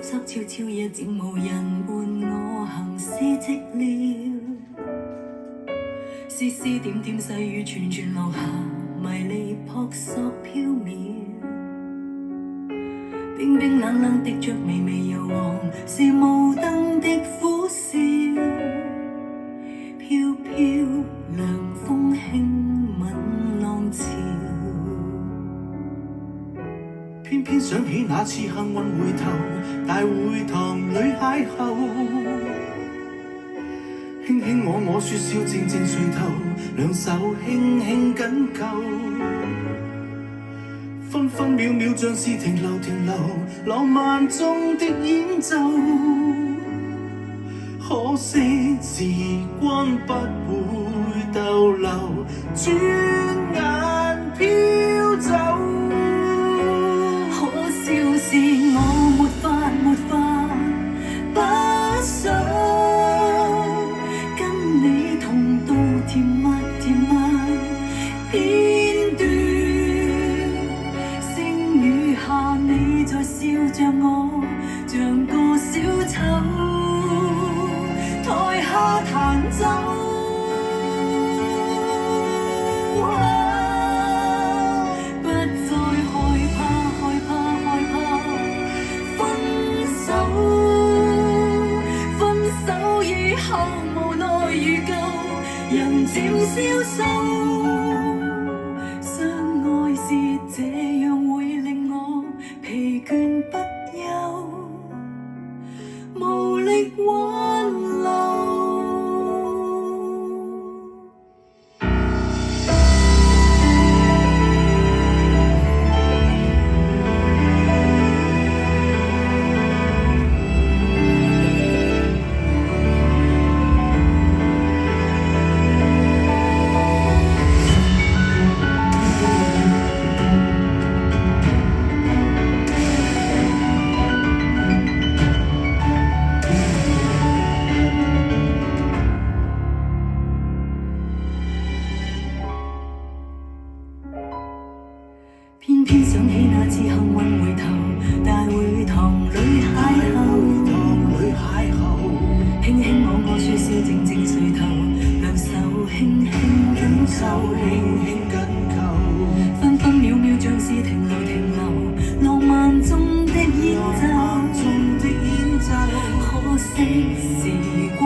索悄悄夜靜無人伴我行詩寂寥，絲絲點點細雨串串落下，迷離撲朔飄渺，冰冰冷冷滴着微微柔黃，是無燈的苦笑，飄飄涼風輕吻浪潮，偏偏想起那次幸運回頭，大會堂裏邂逅，輕輕我說笑靜靜垂頭，兩手輕輕緊扣，分分秒秒像是停留，浪漫中的演奏，可惜時光不會逗留，轉眼飄走。可笑是我沒法不想跟你同度甜蜜片段，星雨下你在笑着我，像個小丑，台下彈奏。無奈如舊，人漸消瘦，相愛是這樣會令我疲倦不休，無力挽留。偏偏想起那次幸運回頭，大會堂裏邂逅，輕輕我說笑靜靜垂頭，兩手輕輕緊扣，分分秒秒像是停留，浪漫中的演奏，可惜時光